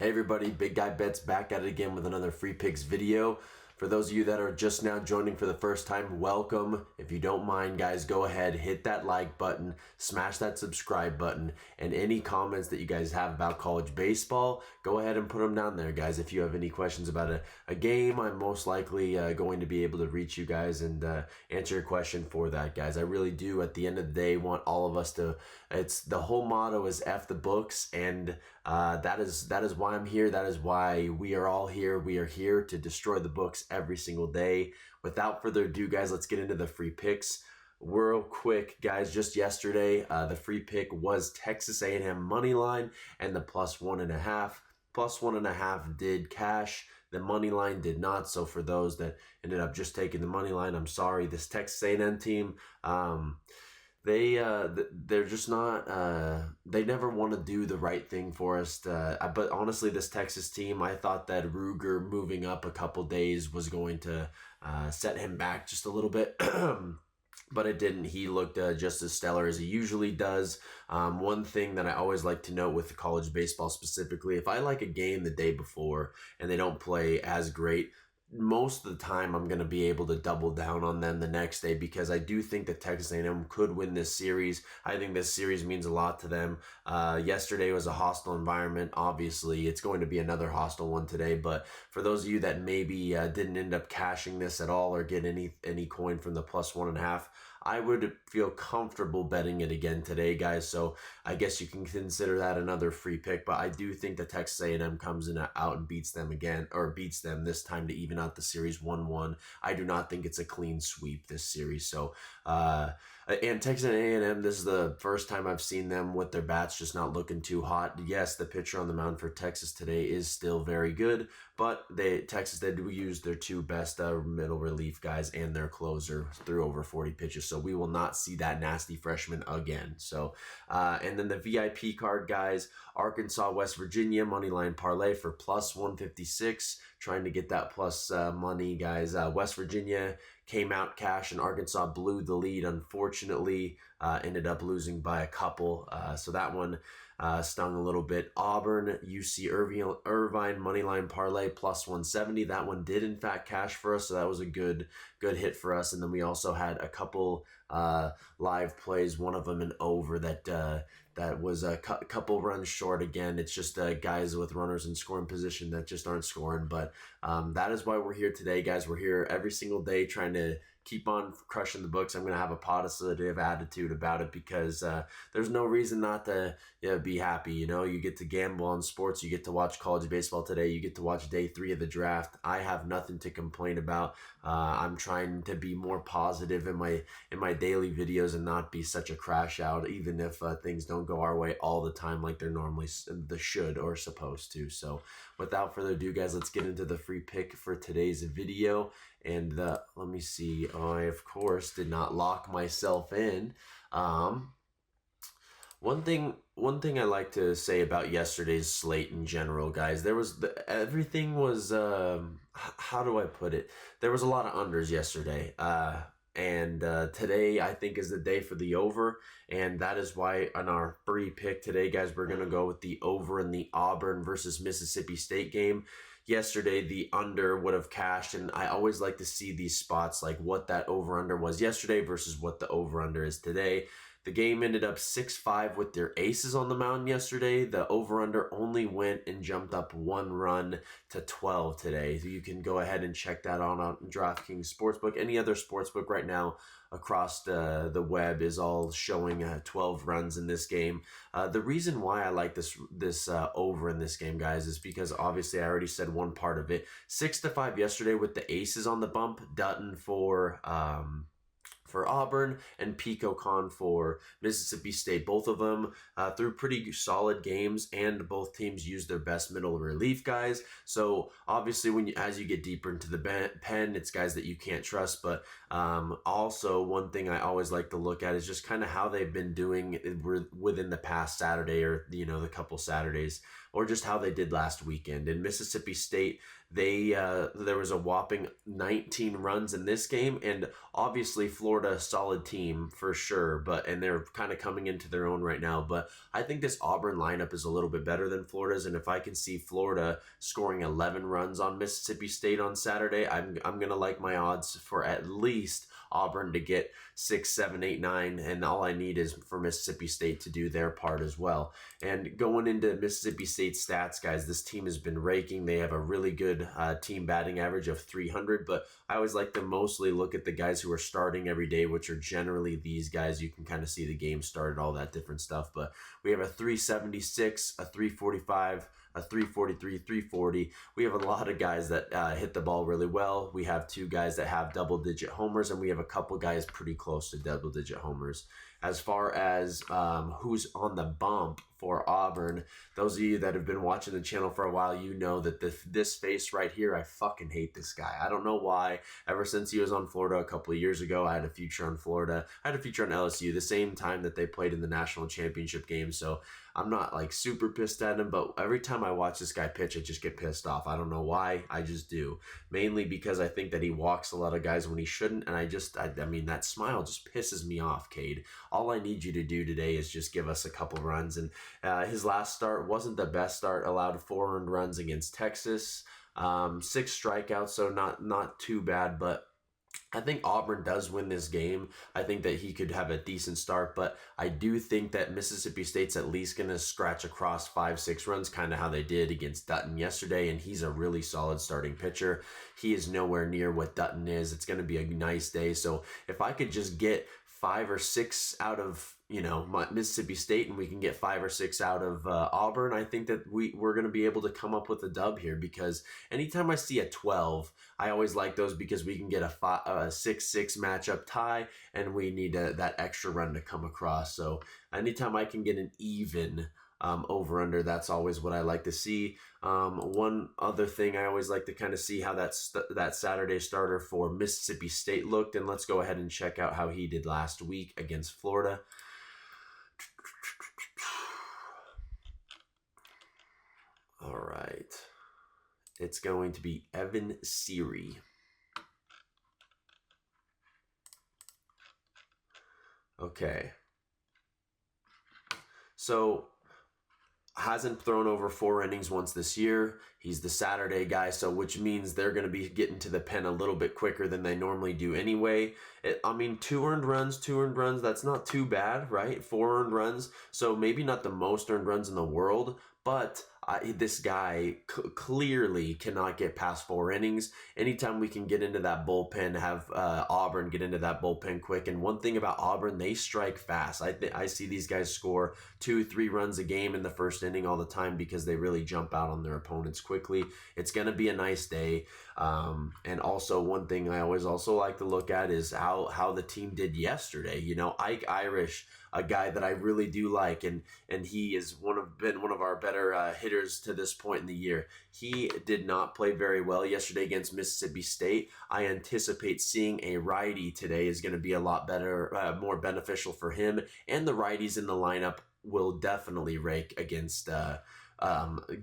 Hey everybody, Big Guy Bets back at it again with another free picks video. For those of you that are just now joining for the first time, welcome. If you don't mind, guys, go ahead, hit that like button, smash that subscribe button, and any comments that you guys have about college baseball, go ahead and put them down there, guys. If you have any questions about a game, I'm most likely going to be able to reach you guys and answer your question for that, guys. I really do, at the end of the day, want all of us to, it's the whole motto is F the books, and that is why I'm here. That is why we are all here. We are here to destroy the books every single day. Without further ado, guys, let's get into the free picks real quick, guys. Just yesterday, the free pick was Texas A&M money line and the +1.5. +1.5 did cash. The money line did not. So for those that ended up just taking the money line, I'm sorry. This Texas A&M team, they're just not, they never want to do the right thing for us. But honestly, this Texas team, I thought that Ruger moving up a couple days was going to set him back just a little bit. But it didn't. He looked just as stellar as he usually does. One thing that I always like to note with college baseball specifically, if I like a game the day before and they don't play as great, most of the time I'm going to be able to double down on them the next day, because I do think that Texas A&M could win this series. I think this series means a lot to them. Yesterday was a hostile environment. Obviously, it's going to be another hostile one today, but for those of you that maybe didn't end up cashing this at all or get any coin from the +1.5, I would feel comfortable betting it again today, guys. So I guess you can consider that another free pick, but I do think that Texas A&M comes in out and beats them again, or beats them this time to even out the series 1-1. I do not think it's a clean sweep this series. So, and Texas A&M, this is the first time I've seen them with their bats just not looking too hot. Yes, the pitcher on the mound for Texas today is still very good, but Texas did use their two best middle relief guys and their closer threw over 40 pitches. So we will not see that nasty freshman again. So, and then the VIP card, guys, Arkansas, West Virginia, moneyline parlay for +156. Trying to get that plus money, guys. West Virginia came out cash and Arkansas blew the lead. Unfortunately, ended up losing by a couple. So that one stung a little bit. Auburn, UC Irvine, moneyline parlay +170. That one did in fact cash for us. So that was a good hit for us. And then we also had a couple live plays. One of them an over that was a couple runs short. Again, it's just guys with runners in scoring position that just aren't scoring. But that is why we're here today, guys. We're here every single day trying to keep on crushing the books. I'm going to have a positive attitude about it, because there's no reason not to be happy. You know, you get to gamble on sports. You get to watch college baseball today. You get to watch day 3 of the draft. I have nothing to complain about. I'm trying to be more positive in my daily videos and not be such a crash out, even if things don't go our way all the time like they're normally should or supposed to. So without further ado, guys, let's get into the free pick for today's video. And let me see. I, of course, did not lock myself in. One thing I like to say about yesterday's slate in general, guys, everything was, how do I put it? There was a lot of unders yesterday. And today, I think, is the day for the over. And that is why on our free pick today, guys, we're going to go with the over in the Auburn versus Mississippi State game. Yesterday, the under would have cashed. And I always like to see these spots, like what that over-under was yesterday versus what the over-under is today. The game ended up 6-5 with their aces on the mound yesterday. The over-under only went and jumped up 1 run to 12 today. So you can go ahead and check that on DraftKings Sportsbook. Any other sportsbook right now across the web is all showing 12 runs in this game. The reason why I like this over in this game, guys, is because obviously I already said one part of it. 6-5 yesterday with the aces on the bump. Dutton for Auburn and Pico Con for Mississippi State. Both of them threw pretty solid games, and both teams used their best middle relief guys. So obviously, as you get deeper into the pen, it's guys that you can't trust. But also, one thing I always like to look at is just kind of how they've been doing within the past Saturday, or the couple Saturdays. or just how they did last weekend. In Mississippi State, there was a whopping 19 runs in this game, and obviously Florida, solid team for sure, and they're kind of coming into their own right now. But I think this Auburn lineup is a little bit better than Florida's, and if I can see Florida scoring 11 runs on Mississippi State on Saturday, I'm gonna like my odds for at least Auburn to get 6, 7, 8, 9, and all I need is for Mississippi State to do their part as well. And going into Mississippi State stats, guys, this team has been raking. They have a really good team batting average of 300, but I always like to mostly look at the guys who are starting every day, which are generally these guys. You can kind of see the game started, all that different stuff. But we have a 376, a 345, a 343, 340. We have a lot of guys that hit the ball really well. We have 2 guys that have double-digit homers, and we have a couple guys pretty close to double-digit homers. As far as who's on the bump for Auburn, those of you that have been watching the channel for a while, you know that this face right here, I fucking hate this guy. I don't know why. Ever since he was on Florida a couple of years ago, I had a future on Florida. I had a future on LSU the same time that they played in the national championship game. So I'm not like super pissed at him, but every time I watch this guy pitch, I just get pissed off. I don't know why. I just do. Mainly because I think that he walks a lot of guys when he shouldn't. And I mean, that smile just pisses me off, Cade. All I need you to do today is just give us a couple runs. And his last start wasn't the best start. Allowed 4 earned runs against Texas, 6 strikeouts, so not too bad. But I think Auburn does win this game. I think that he could have a decent start, but I do think that Mississippi State's at least going to scratch across 5, 6 runs, kind of how they did against Dutton yesterday, and he's a really solid starting pitcher. He is nowhere near what Dutton is. It's going to be a nice day. So if I could just get 5 or 6 out of Mississippi State, and we can get 5 or 6 out of Auburn, I think that we're going to be able to come up with a dub here, because anytime I see a 12, I always like those because we can get a 6-6 matchup tie, and we need that extra run to come across. So anytime I can get an even over under, that's always what I like to see. One other thing, I always like to kind of see how that Saturday starter for Mississippi State looked, and let's go ahead and check out how he did last week against Florida. All right, it's going to be Evan Seary. Okay, so hasn't thrown over 4 innings once this year. He's the Saturday guy, so which means they're going to be getting to the pen a little bit quicker than they normally do anyway. 2 earned runs, that's not too bad, right? 4 earned runs, so maybe not the most earned runs in the world, but this guy clearly cannot get past 4 innings. Anytime we can get into that bullpen, have Auburn get into that bullpen quick. And one thing about Auburn, they strike fast. I see these guys score 2, 3 runs a game in the first inning all the time because they really jump out on their opponents quickly. It's going to be a nice day. And also one thing I always also like to look at is how the team did yesterday. Ike Irish, a guy that I really do like, and he is been one of our better hitters to this point in the year. He did not play very well yesterday against Mississippi State. I anticipate seeing a righty today is going to be a lot better, more beneficial for him, and the righties in the lineup will definitely rake against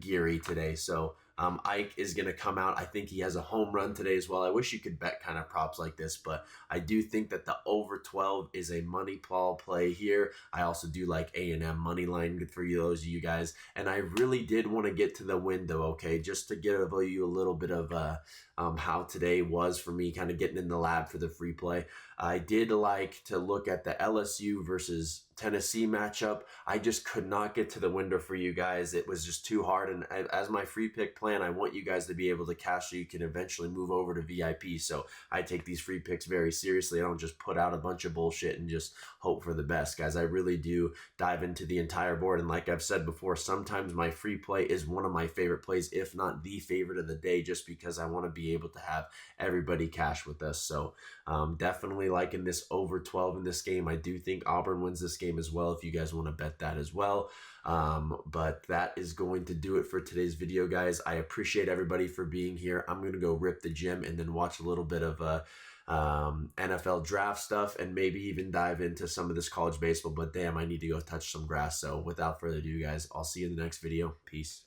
Geary today. So Ike is going to come out. I think he has a home run today as well. I wish you could bet kind of props like this, but I do think that the over 12 is a money ball play here. I also do like A&M money line. Good for those of you guys. And I really did want to get to the window, okay, just to give you a little bit of how today was for me, kind of getting in the lab for the free play. I did like to look at the LSU versus Tennessee matchup. I just could not get to the window for you guys. It was just too hard. And as my free pick plan, I want you guys to be able to cash so you can eventually move over to VIP. So I take these free picks very seriously. I don't just put out a bunch of bullshit and just hope for the best, guys. I really do dive into the entire board. And like I've said before, sometimes my free play is one of my favorite plays, if not the favorite of the day, just because I want to be able to have everybody cash with us. So definitely liking this over 12 in this game. I do think Auburn wins this game as well, if you guys want to bet that as well. But that is going to do it for today's video, guys. I appreciate everybody for being here. I'm going to go rip the gym and then watch a little bit of NFL draft stuff, and maybe even dive into some of this college baseball. But damn, I need to go touch some grass. So without further ado, guys, I'll see you in the next video. Peace.